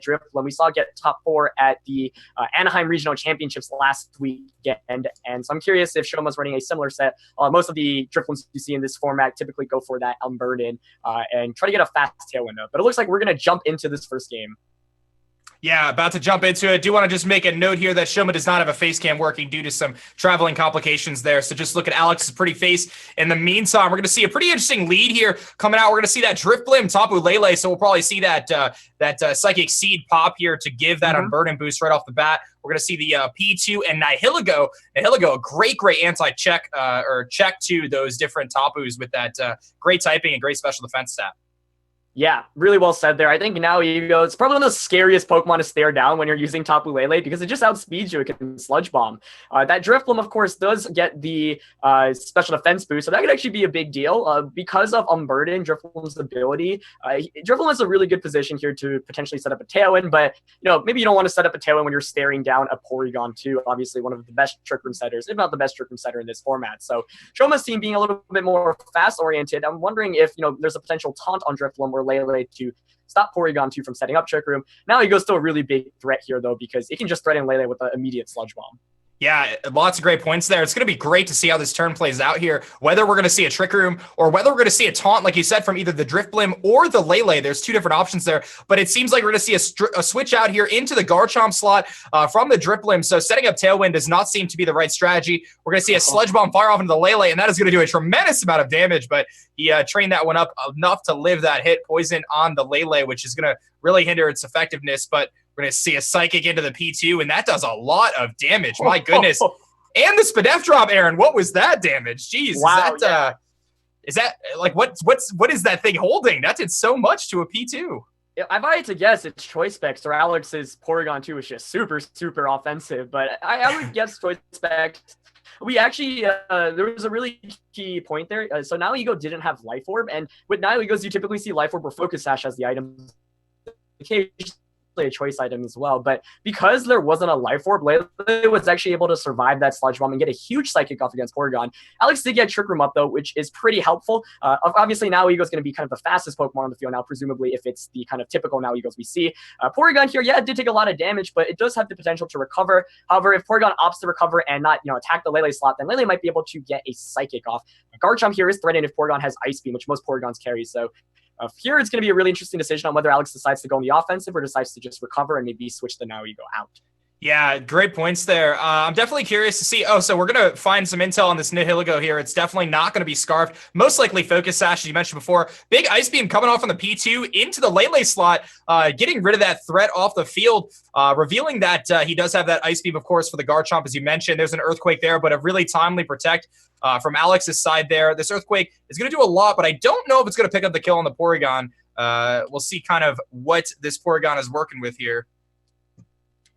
Drifloon. We saw it get top 4 at the Anaheim Regional Championships last weekend. And so I'm curious if Shoma's running a similar set. Most of the Drifloons you see in this format typically go for that unburden and try to get a fast Tailwind up. But it looks like we're going to jump into this first game. Yeah, about to jump into it. Do want to just make a note here that Shoma does not have a face cam working due to some traveling complications there. So just look at Alex's pretty face. In the meantime, we're going to see a pretty interesting lead here coming out. We're going to see that Drifblim, Tapu Lele. So we'll probably see that Psychic Seed pop here to give that unburden boost right off the bat. We're going to see the P2 and Nihilego. Nihilego, a great anti-check or check to those different Tapus with that great typing and great special defense stat. Yeah, really well said there. I think Nihilego, it's probably one of the scariest Pokemon to stare down when you're using Tapu Lele because it just outspeeds you. It can Sludge Bomb. That Drifloon, of course, does get the special defense boost, so that could actually be a big deal. Because of Unburden, Drifloon's ability, Drifloon has a really good position here to potentially set up a Tailwind, but maybe you don't want to set up a Tailwind when you're staring down a Porygon 2, obviously one of the best Trick Room setters, if not the best Trick Room setter in this format. So Shoma's team being a little bit more fast-oriented, I'm wondering if there's a potential taunt on Drifloon where Lele to stop Porygon 2 from setting up Trick Room. Now he goes to a really big threat here, though, because it can just threaten Lele with an immediate Sludge Bomb. Yeah, lots of great points there. It's going to be great to see how this turn plays out here, whether we're going to see a Trick Room or whether we're going to see a taunt, like you said, from either the Drifblim or the Lele. There's two different options there, but it seems like we're going to see a switch out here into the Garchomp slot from the Drifblim. So setting up Tailwind does not seem to be the right strategy. We're going to see a Sludge Bomb fire off into the Lele, and that is going to do a tremendous amount of damage, but he trained that one up enough to live that hit. Poison on the Lele, which is going to really hinder its effectiveness, but we're going to see a Psychic into the P2, and that does a lot of damage. My goodness. And the Spadef drop, Aaron. What was that damage? Jeez. Wow, is that like what is that thing holding? That did so much to a P2. If I had to guess, it's Choice Specs, or Alex's Porygon 2 was just super, super offensive, but I would guess Choice Specs. We actually, there was a really key point there. So Nihilego didn't have Life Orb, and with Nihilegos, you typically see Life Orb or Focus Sash as the items. Occasionally a choice item as well, but because there wasn't a Life Orb, Lele was actually able to survive that Sludge Bomb and get a huge Psychic off against Porygon. Alex did get Trick Room up though, which is pretty helpful. Obviously Nihilego is going to be kind of the fastest Pokemon on the field now, presumably if it's the kind of typical Nihilegos we see. Porygon here, it did take a lot of damage, but it does have the potential to recover. However, if Porygon opts to recover and not attack the Lele slot, then Lele might be able to get a Psychic off. Garchomp here is threatened if Porygon has Ice Beam, which most Porygons carry, so here it's going to be a really interesting decision on whether Alex decides to go on the offensive or decides to just recover and maybe switch the Nihilego out. Yeah, great points there. I'm definitely curious to see. So we're going to find some intel on this Nihilego here. It's definitely not going to be Scarfed. Most likely Focus Sash, as you mentioned before. Big Ice Beam coming off on the P2 into the Lele slot, getting rid of that threat off the field, revealing that he does have that Ice Beam, of course, for the Garchomp, as you mentioned. There's an Earthquake there, but a really timely protect from Alex's side there. This Earthquake is going to do a lot, but I don't know if it's going to pick up the kill on the Porygon. We'll see kind of what this Porygon is working with here.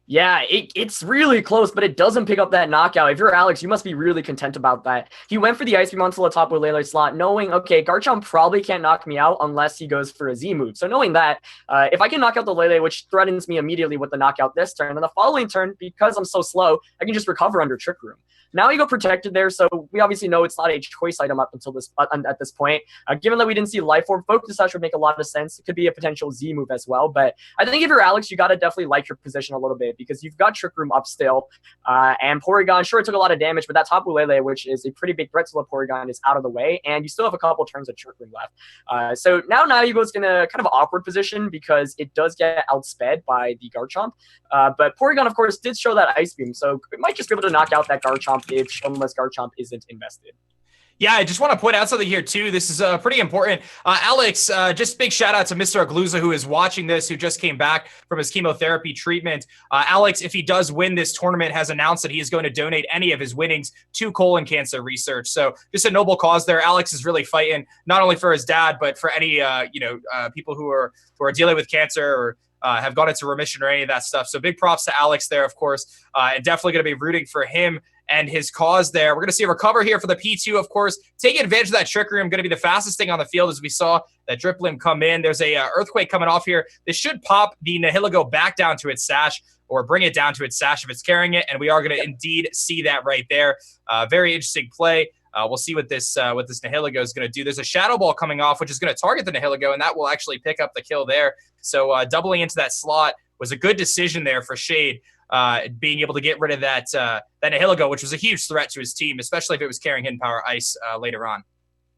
Yeah, it's really close, but it doesn't pick up that knockout. If you're Alex, you must be really content about that. He went for the Ice Beam onto the top with Lele slot, knowing, okay, Garchomp probably can't knock me out unless he goes for a Z move. So knowing that, if I can knock out the Lele, which threatens me immediately with the knockout this turn, then the following turn, because I'm so slow, I can just recover under Trick Room. Now you go protected there, so we obviously know it's not a choice item up until this at this point. Given that we didn't see Life Orb, Focus Sash would make a lot of sense. It could be a potential Z move as well, but I think if you're Alex, you got to definitely like your position a little bit because you've got Trick Room up still, and Porygon, sure, it took a lot of damage, but that Tapu Lele, which is a pretty big threat to the Porygon, is out of the way, and you still have a couple turns of Trick Room left. So now Nihilego's going to kind of awkward position because it does get outsped by the Garchomp, but Porygon, of course, did show that Ice Beam, so it might just be able to knock out that Garchomp if Shoma's Garchomp isn't invested. Yeah, I just want to point out something here, too. This is pretty important. Alex, just big shout out to Mr. Ogloza, who is watching this, who just came back from his chemotherapy treatment. Alex, if he does win this tournament, has announced that he is going to donate any of his winnings to colon cancer research. So just a noble cause there. Alex is really fighting, not only for his dad, but for any people who are dealing with cancer or have gone into remission or any of that stuff. So big props to Alex there, of course, and definitely going to be rooting for him and his cause there. We're going to see a recover here for the P2, of course. Taking advantage of that Trick Room, going to be the fastest thing on the field as we saw that Drifblim come in. There's a Earthquake coming off here. This should pop the Nihilego back down to its sash or bring it down to its sash if it's carrying it, and we are going to indeed see that right there. Very interesting play. We'll see what this Nihilego is going to do. There's a Shadow Ball coming off, which is going to target the Nihilego, and that will actually pick up the kill there. So doubling into that slot was a good decision there for Shade, being able to get rid of that Nihilego, which was a huge threat to his team, especially if it was carrying Hidden Power Ice later on.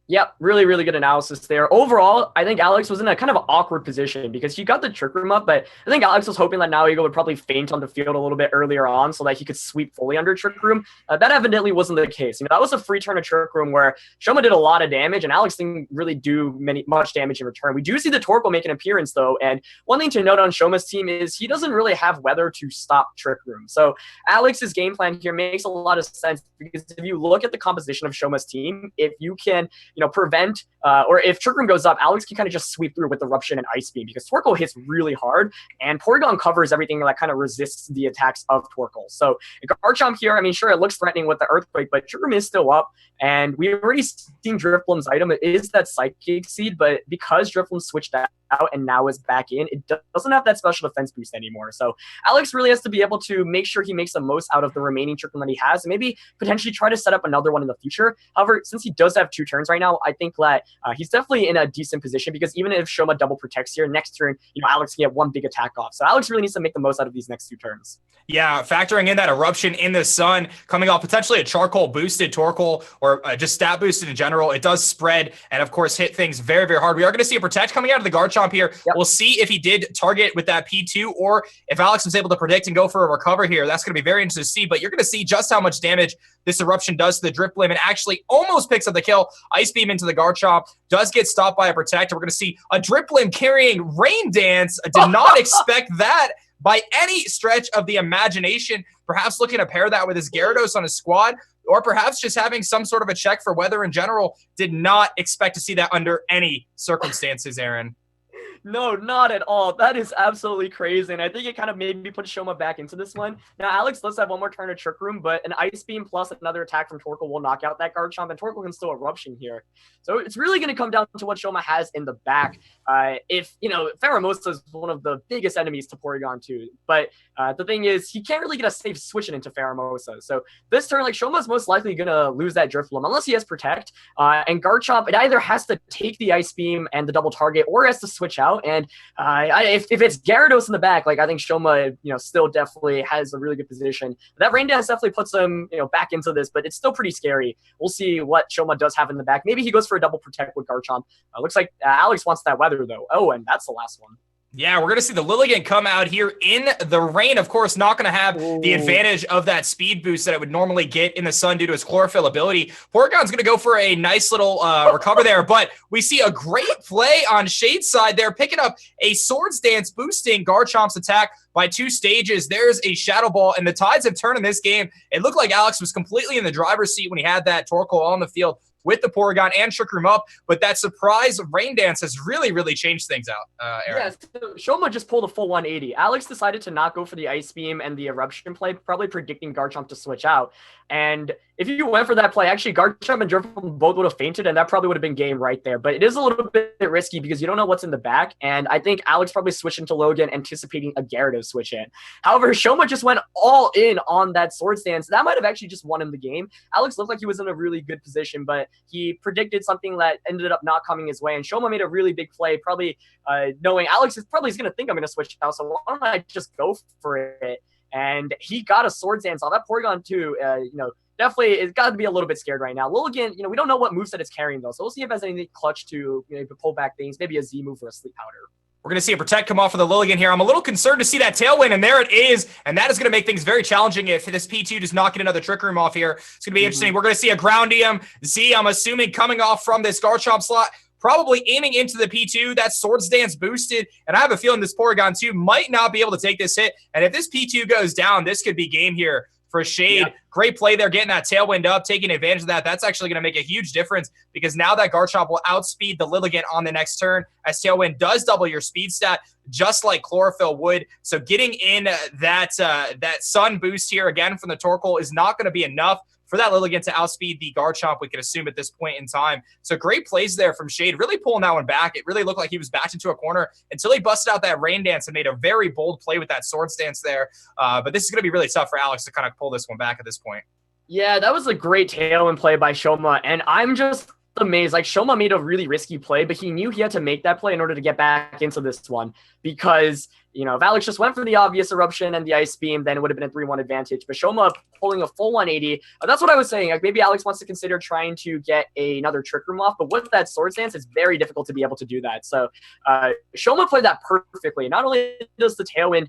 Yep, really, really good analysis there. Overall, I think Alex was in a kind of awkward position because he got the Trick Room up, but I think Alex was hoping that Now Eagle would probably faint on the field a little bit earlier on so that he could sweep fully under Trick Room. That evidently wasn't the case. That was a free turn of Trick Room where Shoma did a lot of damage and Alex didn't really do much damage in return. We do see the Torkoal make an appearance though, and one thing to note on Shoma's team is he doesn't really have weather to stop Trick Room. So Alex's game plan here makes a lot of sense because if you look at the composition of Shoma's team, if you can, prevent or if Trick Room goes up, Alex can kind of just sweep through with Eruption and Ice Beam because Torkoal hits really hard and Porygon covers everything that kind of resists the attacks of Torkoal. So Garchomp here, I mean, sure, it looks threatening with the Earthquake, but Trick Room is still up. And we've already seen Drifloom's item. It is that Psychic Seed, but because Drifloom switched out and now is back in, it doesn't have that special defense boost anymore. So Alex really has to be able to make sure he makes the most out of the remaining Trick Room that he has and maybe potentially try to set up another one in the future. However, since he does have 2 turns right now, I think that he's definitely in a decent position because even if Shoma double protects here, next turn, Alex can get 1 big attack off. So Alex really needs to make the most out of these next 2 turns. Yeah, factoring in that Eruption in the sun, coming off potentially a Charcoal boosted Torkoal or just stat boosted in general, it does spread and of course hit things very, very hard. We are going to see a Protect coming out of the Garchomp here. Yep. We'll see if he did target with that P2 or if Alex was able to predict and go for a recover here. That's going to be very interesting to see, but you're going to see just how much damage this Eruption does to the Drifloon and actually almost picks up the kill. Ice Beam into the Garchomp, does get stopped by a Protect. We're going to see a Drifloon carrying Rain Dance. I did not expect that by any stretch of the imagination. Perhaps looking to pair that with his Gyarados on his squad, or perhaps just having some sort of a check for weather in general. Did not expect to see that under any circumstances, Aaron. No, not at all. That is absolutely crazy, and I think it kind of maybe put Shoma back into this one. Now, Alex does have 1 more turn of Trick Room, but an Ice Beam plus another attack from Torkoal will knock out that Garchomp, and Torkoal can still Eruption here. So it's really going to come down to what Shoma has in the back. If, Pheromosa is one of the biggest enemies to Porygon too, but the thing is, he can't really get a safe switching into Pheromosa. So this turn, Shoma's most likely going to lose that Drifloom unless he has Protect, and Garchomp, it either has to take the Ice Beam and the double target, or has to switch out. And if it's Gyarados in the back, I think Shoma, still definitely has a really good position. That Rain Dance definitely puts him, back into this, but it's still pretty scary. We'll see what Shoma does have in the back. Maybe he goes for a double protect with Garchomp. Looks like Alex wants that weather though. Oh, and that's the last one. Yeah, we're going to see the Lilligant come out here in the rain. Of course, not going to have the advantage of that speed boost that it would normally get in the sun due to its chlorophyll ability. Porygon's going to go for a nice little recover there, but we see a great play on Shade's side there, picking up a Swords Dance, boosting Garchomp's attack by 2 stages. There's a Shadow Ball, and the tides have turned in this game. It looked like Alex was completely in the driver's seat when he had that Torkoal on the field with the Porygon and Trick Room up, but that surprise Rain Dance has really, really changed things out, Aaron. Yeah, so Shoma just pulled a full 180. Alex decided to not go for the Ice Beam and the Eruption play, probably predicting Garchomp to switch out. And if you went for that play, actually Garchomp and Drifloom both would have fainted, and that probably would have been game right there. But it is a little bit risky because you don't know what's in the back, and I think Alex probably switched into Logan anticipating a Gyarados switch in. However, Shoma just went all in on that Swords Dance. That might have actually just won him the game. Alex looked like he was in a really good position, but he predicted something that ended up not coming his way, and Shoma made a really big play, probably knowing Alex is probably going to think I'm going to switch out, so why don't I just go for it? And he got a Swords Dance on that Porygon too. Definitely, it's got to be a little bit scared right now. Lilligant, we don't know what moveset it's carrying though, so we'll see if it has anything clutch to pull back things, maybe a Z move or a Sleep Powder. We're going to see a Protect come off of the Lilligant here. I'm a little concerned to see that Tailwind, and there it is. And that is going to make things very challenging if this P2 does not get another Trick Room off here. It's going to be interesting. We're going to see a Groundium. Z, I'm assuming, coming off from this Garchomp slot, probably aiming into the P2. That Swords Dance boosted, and I have a feeling this Porygon 2 might not be able to take this hit. And if this P2 goes down, this could be game here for Shade. Yep. Great play there, getting that Tailwind up, taking advantage of that. That's actually going to make a huge difference because now that Garchomp will outspeed the Lilligant on the next turn, as Tailwind does double your speed stat, just like Chlorophyll would. So getting in that Sun boost here again from the Torkoal is not going to be enough for that Lilligant to outspeed the Garchomp, we can assume at this point in time. So great plays there from Shade, really pulling that one back. It really looked like he was backed into a corner until he busted out that Rain Dance and made a very bold play with that Swords Dance there. But this is going to be really tough for Alex to kind of pull this one back at this point. Yeah, that was a great Tailwind play by Shoma, and I'm just amazed. Shoma made a really risky play, but he knew he had to make that play in order to get back into this one because if Alex just went for the obvious Eruption and the Ice Beam, then it would have been a 3-1 advantage. But Shoma pulling a full 180. That's what I was saying. Like maybe Alex wants to consider trying to get another Trick Room off, but with that Swords Dance, it's very difficult to be able to do that. So Shoma played that perfectly. Not only does the Tailwind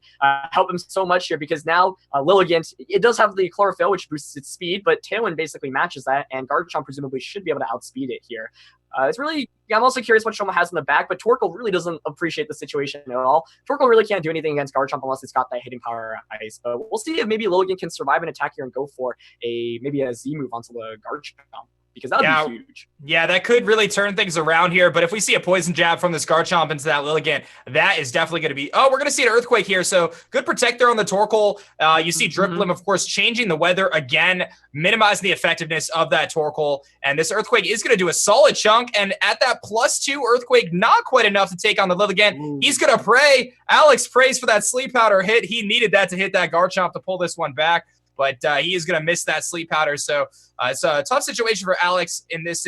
help him so much here, because now Lilligant, it does have the Chlorophyll, which boosts its speed, but Tailwind basically matches that, and Garchomp presumably should be able to outspeed it here. I'm also curious what Shoma has in the back, but Torkoal really doesn't appreciate the situation at all. Torkoal really can't do anything against Garchomp unless it's got that hitting power ice. But we'll see if maybe Lilligant can survive an attack here and go for maybe a Z move onto the Garchomp, because that would be huge. Yeah, that could really turn things around here. But if we see a Poison Jab from this Garchomp into that Lilligant, that is definitely going to be... Oh, we're going to see an Earthquake here. So good protect there on the Torkoal. You see Driplim, of course, changing the weather again, minimizing the effectiveness of that Torkoal. And this Earthquake is going to do a solid chunk. And at that +2 Earthquake, not quite enough to take on the Lilligant. He's going to pray. Alex prays for that Sleep Powder hit. He needed that to hit that Garchomp to pull this one back. But he is going to miss that Sleep Powder. So it's a tough situation for Alex in this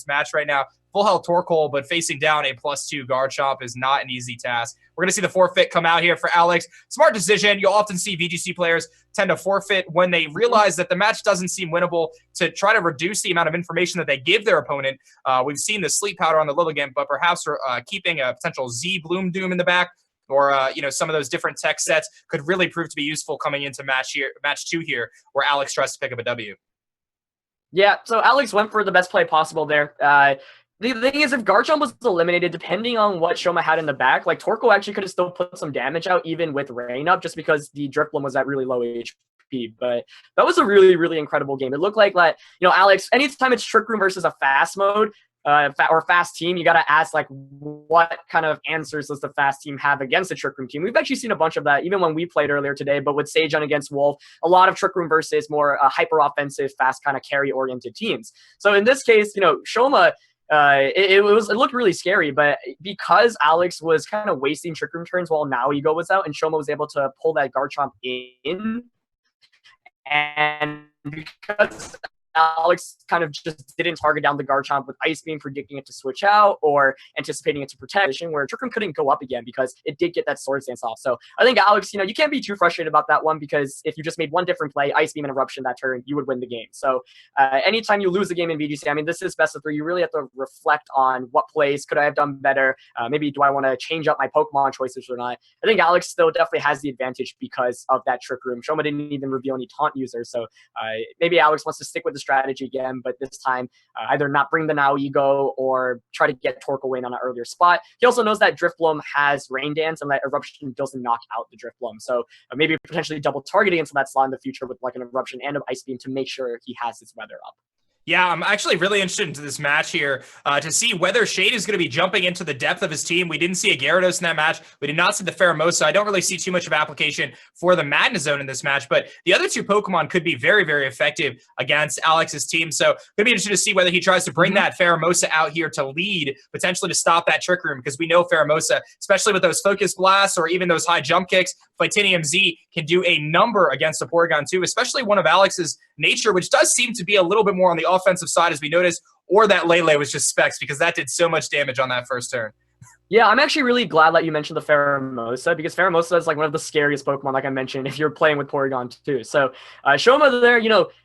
match right now. Full health Torkoal, but facing down a +2 Garchomp is not an easy task. We're going to see the forfeit come out here for Alex. Smart decision. You'll often see VGC players tend to forfeit when they realize that the match doesn't seem winnable, to try to reduce the amount of information that they give their opponent. We've seen the Sleep Powder on the Lilligant, but perhaps keeping a potential Z Bloom Doom in the back, or some of those different tech sets could really prove to be useful coming into match 2 here, where Alex tries to pick up a W. Yeah, so Alex went for the best play possible there. The thing is, if Garchomp was eliminated, depending on what Shoma had in the back, like Torkoal actually could have still put some damage out even with Rain Up, just because the Driplim was at really low HP. But that was a really, really incredible game. It looked like Alex, anytime it's Trick Room versus a fast mode, or fast team, you got to ask, like, what kind of answers does the fast team have against the Trick Room team? We've actually seen a bunch of that, even when we played earlier today, but with Sejun against Wolf, a lot of Trick Room versus more hyper-offensive, fast kind of carry-oriented teams. So in this case, Shoma, it looked really scary, but because Alex was kind of wasting Trick Room turns while Now Ego was out, and Shoma was able to pull that Garchomp in, and because Alex kind of just didn't target down the Garchomp with Ice Beam, predicting it to switch out or anticipating it to protect, where Trick Room couldn't go up again because it did get that Swords Dance off. So I think Alex, you can't be too frustrated about that one, because if you just made one different play, Ice Beam and Eruption that turn, you would win the game. So anytime you lose a game in VGC, I mean, this is best of 3. You really have to reflect on what plays could I have done better. Maybe do I want to change up my Pokemon choices or not? I think Alex still definitely has the advantage because of that Trick Room. Shoma didn't even reveal any taunt users, so maybe Alex wants to stick with the strategy again, but this time either not bring the Now Ego or try to get Torkoal in on an earlier spot. He also knows that Drifloom has Rain Dance and that Eruption doesn't knock out the Drifloom, so maybe potentially double targeting into that slot in the future with like an Eruption and an Ice Beam to make sure he has his weather up. Yeah, I'm actually really interested into this match here to see whether Shade is going to be jumping into the depth of his team. We didn't see a Gyarados in that match. We did not see the Pheromosa. I don't really see too much of application for the Madness Zone in this match, but the other 2 Pokemon could be very, very effective against Alex's team. So going to be interested to see whether he tries to bring that Pheromosa out here to lead, potentially to stop that Trick Room, because we know Pheromosa, especially with those Focus Blasts or even those high jump kicks, Titanium Z can do a number against a Porygon 2, especially one of Alex's nature, which does seem to be a little bit more on the offensive side, as we noticed, or that Lele was just specs, because that did so much damage on that first turn. Yeah, I'm actually really glad that you mentioned the Pheromosa, because Pheromosa is like one of the scariest Pokemon, like I mentioned, if you're playing with Porygon too. So Shoma there,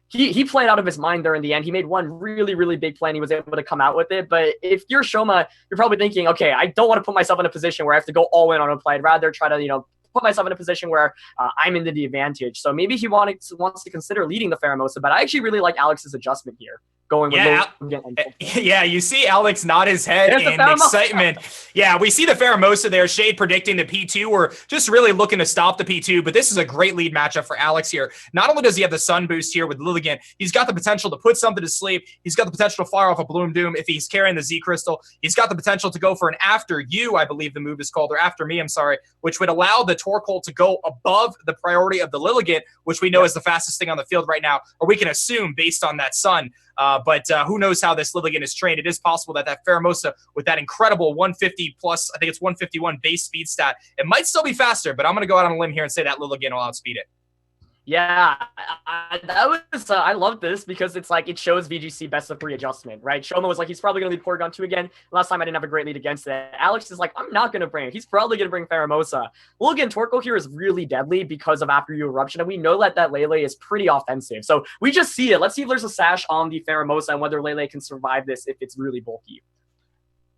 he played out of his mind there in the end. He made one really, really big play and he was able to come out with it. But if you're Shoma, you're probably thinking, okay, I don't want to put myself in a position where I have to go all in on a play. I'd rather try to, put myself in a position where I'm in the advantage. So maybe he wants to consider leading the Pheromosa, but I actually really like Alex's adjustment here. Going with yeah, you see Alex nod his head in excitement. Yeah, we see the Pheromosa there. Shade predicting the P2. We're just really looking to stop the P2, but this is a great lead matchup for Alex here. Not only does he have the Sun boost here with Lilligant, he's got the potential to put something to sleep. He's got the potential to fire off a Bloom Doom if he's carrying the Z Crystal. He's got the potential to go for an After You, I believe the move is called, or After Me, I'm sorry, which would allow the Torkoal to go above the priority of the Lilligant, which we know is the fastest thing on the field right now, or we can assume based on that Sun. But who knows how this Lilligant is trained. It is possible that Pheromosa, with that incredible 150 plus, I think it's 151 base speed stat, it might still be faster, but I'm going to go out on a limb here and say that Lilligant will outspeed it. Yeah, I love this because it's like it shows VGC best of 3 adjustment, right? Shoma was like, he's probably going to lead Porygon 2 again. Last time I didn't have a great lead against it. Alex is like, I'm not going to bring it. He's probably going to bring Pheromosa. Lilligant Torkoal here is really deadly because of After You Eruption, and we know that Lele is pretty offensive. So we just see it. Let's see if there's a sash on the Pheromosa and whether Lele can survive this if it's really bulky.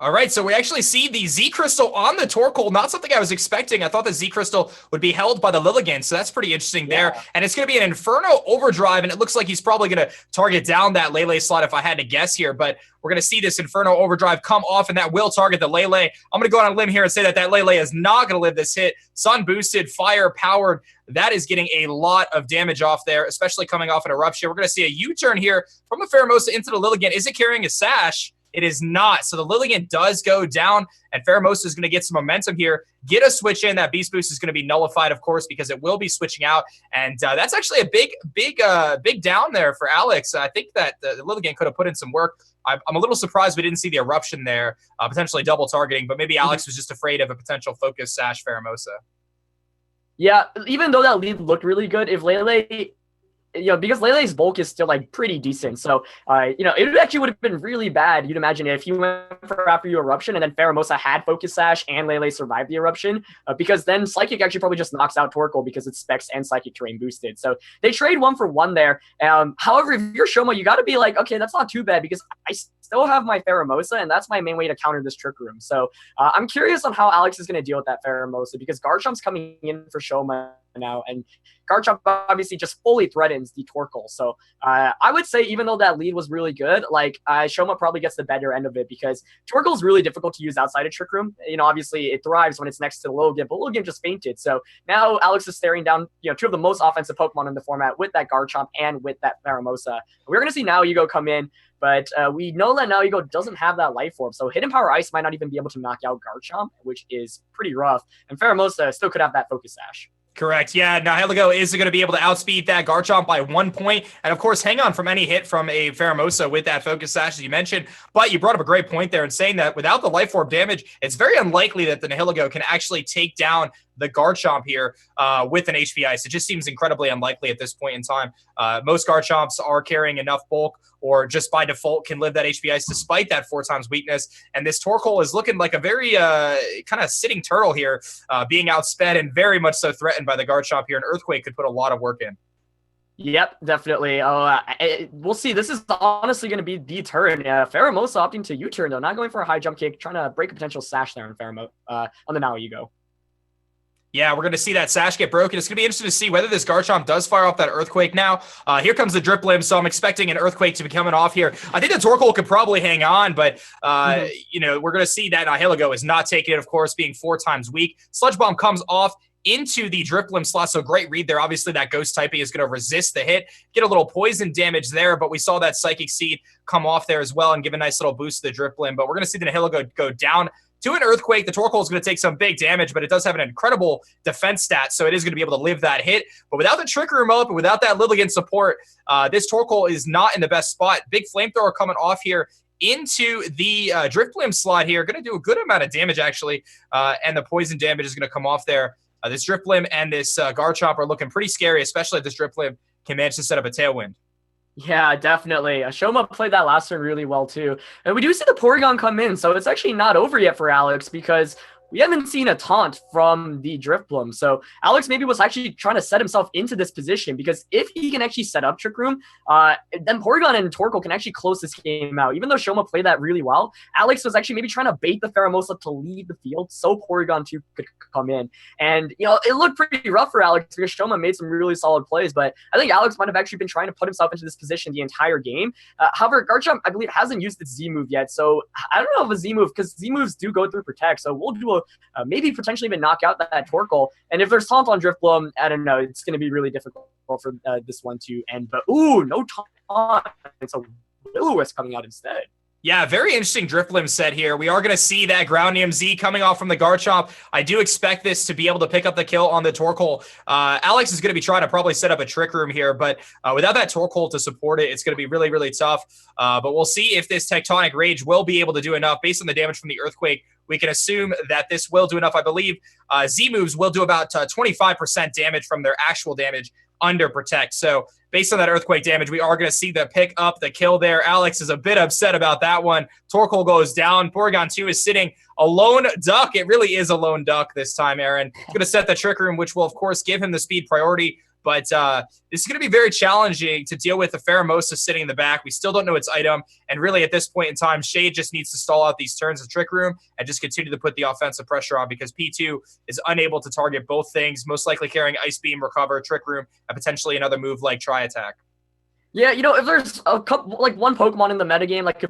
All right, so we actually see the Z Crystal on the Torkoal. Not something I was expecting. I thought the Z Crystal would be held by the Lilligant, so that's pretty interesting there. And it's going to be an Inferno overdrive, and it looks like he's probably going to target down that Lele slot if I had to guess here. But we're going to see this Inferno overdrive come off, and that will target the Lele. I'm going to go on a limb here and say that Lele is not going to live this hit. Sun boosted, fire powered. That is getting a lot of damage off there, especially coming off an Eruption. We're going to see a U-turn here from the Pheromosa into the Lilligant. Is it carrying a sash? It is not. So the Lilligant does go down, and Pheromosa is going to get some momentum here. Get a switch in. That Beast Boost is going to be nullified, of course, because it will be switching out. And that's actually a big down there for Alex. I think that the Lilligant could have put in some work. I'm a little surprised we didn't see the Eruption there, potentially double targeting, but maybe Alex was just afraid of a potential focus sash Pheromosa. Yeah, even though that lead looked really good, if Lele... because Lele's bulk is still like pretty decent. So, it actually would have been really bad. You'd imagine if he went for After You Eruption and then Pheromosa had Focus Sash and Lele survived the Eruption, because then Psychic actually probably just knocks out Torkoal because it's Specs and Psychic Terrain boosted. So they trade 1-for-1 there. However, if you're Shoma, you got to be like, okay, that's not too bad because I still have my Pheromosa and that's my main way to counter this Trick Room. So I'm curious on how Alex is going to deal with that Pheromosa because Garchomp's coming in for Shoma now, and Garchomp obviously just fully threatens the Torkoal. So I would say even though that lead was really good, like Shoma probably gets the better end of it because Torkoal is really difficult to use outside of Trick Room. Obviously it thrives when it's next to Lilligant, but Lilligant just fainted. So now Alex is staring down, two of the most offensive Pokemon in the format with that Garchomp and with that Pheromosa. We're going to see Now Ego come in, but we know that Now Ego doesn't have that Life Orb. So Hidden Power Ice might not even be able to knock out Garchomp, which is pretty rough. And Pheromosa still could have that Focus Sash. Correct. Yeah. Now Heligo is going to be able to outspeed that Garchomp by 1 point. And of course, hang on from any hit from a Pheromosa with that Focus Sash, as you mentioned. But you brought up a great point there in saying that without the Life Orb damage, it's very unlikely that the Nihilego can actually take down the Garchomp here with an HP Ice. It just seems incredibly unlikely at this point in time. Most Garchomps are carrying enough bulk or just by default can live that HP Ice despite that 4 times weakness. And this Torkoal is looking like a very kind of sitting turtle here, being outsped and very much so threatened by the Garchomp here. An Earthquake could put a lot of work in. Yep, definitely. We'll see. This is honestly going to be the turn. Pheromosa opting to U-turn, though, not going for a high jump kick, trying to break a potential sash there on on the Now Ego. Yeah, we're going to see that sash get broken. It's going to be interesting to see whether this Garchomp does fire off that Earthquake now. Here comes the Drip Limb, so I'm expecting an Earthquake to be coming off here. I think the Torkoal could probably hang on, but, we're going to see that Nihilego is not taking it, of course, being 4 times weak. Sludge Bomb comes off into the Drip Limb slot, so great read there. Obviously, that Ghost typing is going to resist the hit, get a little poison damage there, but we saw that Psychic Seed come off there as well and give a nice little boost to the Drip Limb. But we're going to see the Nihilego go down to an Earthquake. The Torkoal is going to take some big damage, but it does have an incredible defense stat, so it is going to be able to live that hit. But without the Trick Room up and without that Lilligant support, this Torkoal is not in the best spot. Big Flamethrower coming off here into the Drip Limb slot here. Going to do a good amount of damage, actually, and the poison damage is going to come off there. This Drip Limb and this Garchomp are looking pretty scary, especially if this Drip Limb can manage to set up a Tailwind. Yeah, definitely. Shoma played that last turn really well, too. And we do see the Porygon come in, so it's actually not over yet for Alex because we haven't seen a taunt from the Drifloon. So Alex maybe was actually trying to set himself into this position because if he can actually set up Trick Room, then Porygon and Torkoal can actually close this game out. Even though Shoma played that really well, Alex was actually maybe trying to bait the Pheromosa to leave the field so Porygon 2 could come in. And, it looked pretty rough for Alex because Shoma made some really solid plays, but I think Alex might have actually been trying to put himself into this position the entire game. However, Garchomp, I believe, hasn't used its Z move yet, so I don't know if a Z move, because Z moves do go through Protect, so we'll do maybe potentially even knock out that Torkoal. And if there's taunt on Drifloon, I don't know, it's going to be really difficult for this one to end. But, no taunt. So Will-O-Wisp coming out instead. Yeah, very interesting Drifloon set here. We are going to see that Groundium Z coming off from the Garchomp. I do expect this to be able to pick up the kill on the Torkoal. Alex is going to be trying to probably set up a Trick Room here, but without that Torkoal to support it, it's going to be really, really tough. But we'll see if this Tectonic Rage will be able to do enough. Based on the damage from the Earthquake, we can assume that this will do enough. I believe Z moves will do about 25% damage from their actual damage under protect. So based on that earthquake damage, we are going to see the pick up the kill there. Alex is a bit upset about that one. Torkoal goes down. Porygon 2 is sitting a lone duck. It really is a lone duck this time, Aaron. He's going to set the Trick Room, which will, of course, give him the speed priority. But this is going to be very challenging to deal with the Pheromosa sitting in the back. We still don't know its item. And really, at this point in time, Shade just needs to stall out these turns of Trick Room and just continue to put the offensive pressure on, because P2 is unable to target both things, most likely carrying Ice Beam, Recover, Trick Room, and potentially another move like Tri Attack. Yeah, you know, if there's a couple, like one Pokemon in the metagame, like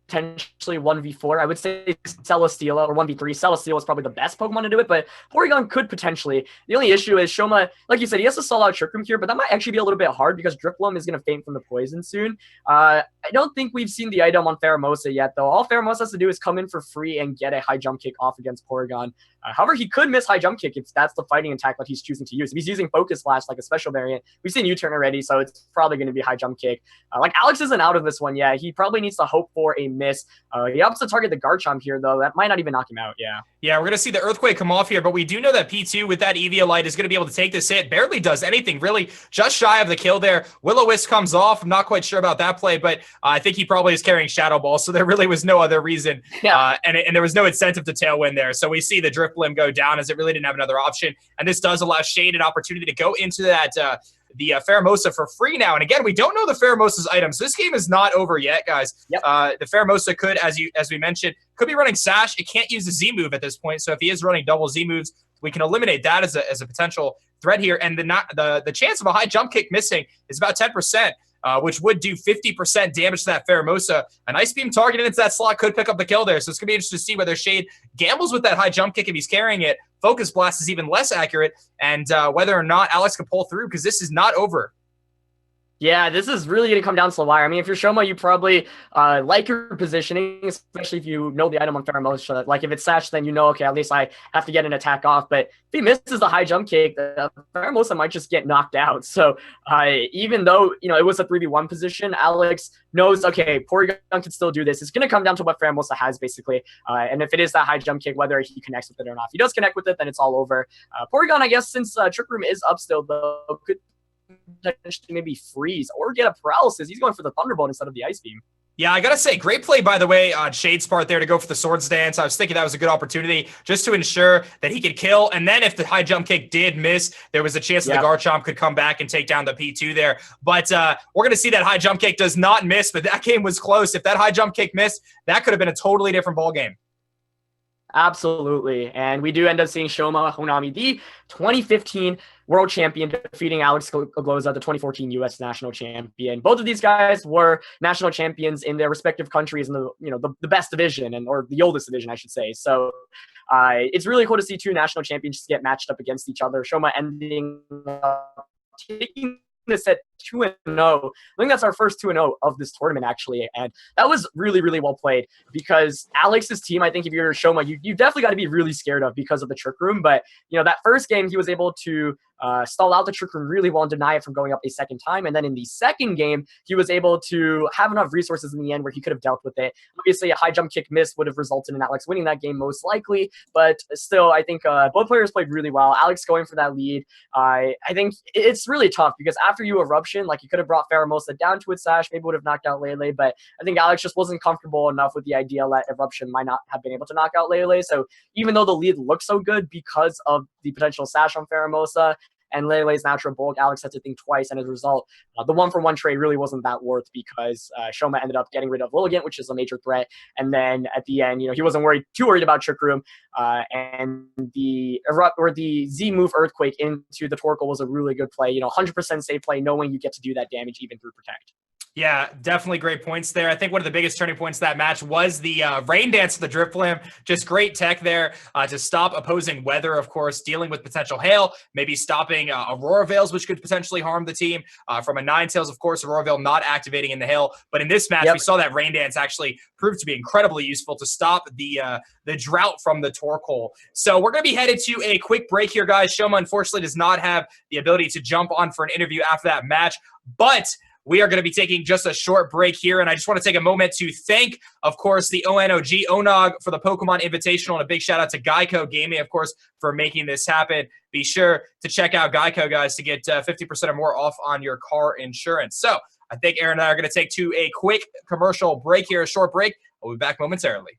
potentially 1v4, I would say Celesteela, or 1v3. Celesteela is probably the best Pokemon to do it, but Porygon could potentially. The only issue is Shoma, like you said, he has to stall out Trick Room here, but that might actually be a little bit hard because Drifloom is going to faint from the poison soon. I don't think we've seen the item on Pheromosa yet, though. All Pheromosa has to do is come in for free and get a high jump kick off against Porygon. However, he could miss high jump kick if that's the fighting attack that he's choosing to use. If he's using Focus Blast like a special variant, we've seen U-turn already, so it's probably going to be high jump kick. Like Alex isn't out of this one yet. He probably needs to hope for a miss. He opts to target the Garchomp here, though. That might not even knock him out, yeah. Yeah, we're going to see the Earthquake come off here, but we do know that P2 with that Eviolite is going to be able to take this hit. Barely does anything, really. Just shy of the kill there. Will-O-Wisp comes off. I'm not quite sure about that play, but I think he probably is carrying Shadow Ball, so there really was no other reason. Yeah. And there was no incentive to Tailwind there. So we see the Drifloom go down as it really didn't have another option. And this does allow Shade an opportunity to go into that the Pheromosa for free now. And again, we don't know the Pheromosa's items. This game is not over yet, guys. Yep. The Pheromosa could, as we mentioned, could be running Sash. It can't use the Z move at this point. So if he is running double Z moves, we can eliminate that as a potential threat here. And the chance of a high jump kick missing is about 10%. Which would do 50% damage to that Pheromosa. An Ice Beam targeted into that slot could pick up the kill there. So it's going to be interesting to see whether Shade gambles with that high jump kick if he's carrying it. Focus Blast is even less accurate, and whether or not Alex can pull through, because this is not over. Yeah, this is really going to come down to the wire. I mean, if you're Shoma, you probably like your positioning, especially if you know the item on Pheromosa. Like, if it's Sash, then you know, okay, at least I have to get an attack off. But if he misses the high jump kick, Pheromosa might just get knocked out. So even though, you know, it was a 3v1 position, Alex knows, okay, Porygon can still do this. It's going to come down to what Pheromosa has, basically. And if it is that high jump kick, whether he connects with it or not. If he does connect with it, then it's all over. Porygon, I guess, since Trick Room is up still, though, could potentially maybe freeze or get a paralysis. He's going for the Thunderbolt instead of the Ice Beam. Yeah, I gotta say, great play, by the way, on Shade's part there to go for the Swords Dance. I was thinking that was a good opportunity just to ensure that he could kill. And then if the high jump kick did miss, there was a chance that the Garchomp could come back and take down the P2 there. But we're gonna see that high jump kick does not miss, but that game was close. If that high jump kick missed, that could have been a totally different ball game. Absolutely. And we do end up seeing Shoma Honami, the 2015 world champion, defeating Alex Ogloza, the 2014 U.S. national champion. Both of these guys were national champions in their respective countries in the best division, or the oldest division, I should say. So it's really cool to see two national champions get matched up against each other. Shoma ending up taking this at 2-0. I think that's our first 2-0 of this tournament, actually, and that was really, really well played, because Alex's team, I think if you're Shoma, you definitely got to be really scared of because of the Trick Room. But you know, that first game he was able to stall out the Trick Room really well and deny it from going up a second time, and then in the second game he was able to have enough resources in the end where he could have dealt with it. Obviously, a high jump kick miss would have resulted in Alex winning that game most likely, but still, I think both players played really well. Alex going for that lead. I think it's really tough, because after you Eruption, like, you could have brought Pheromosa down to its Sash, maybe would have knocked out Lele, but I think Alex just wasn't comfortable enough with the idea that Eruption might not have been able to knock out Lele. So even though the lead looked so good because of the potential Sash on Pheromosa and Lele's natural bulk, Alex had to think twice, and as a result, the 1-for-1 trade really wasn't that worth, because Shoma ended up getting rid of Lilligant, which is a major threat, and then at the end, you know, he wasn't too worried about Trick Room, and the Z move Earthquake into the Torkoal was a really good play. You know, 100% safe play, knowing you get to do that damage even through Protect. Yeah, definitely great points there. I think one of the biggest turning points of that match was the Rain Dance of the Drifloom. Just great tech there to stop opposing weather, of course, dealing with potential hail, maybe stopping Aurora Veils, which could potentially harm the team. From a Ninetales, of course, Aurora Veil not activating in the hail. But in this match, we saw that Rain Dance actually proved to be incredibly useful to stop the drought from the Torkoal. So we're going to be headed to a quick break here, guys. Shoma, unfortunately, does not have the ability to jump on for an interview after that match, but we are going to be taking just a short break here. And I just want to take a moment to thank, of course, the ONOG for the Pokemon Invitational. And a big shout out to Geico Gaming, of course, for making this happen. Be sure to check out Geico, guys, to get 50% or more off on your car insurance. So I think Aaron and I are going to take a quick commercial break here, a short break. We'll be back momentarily.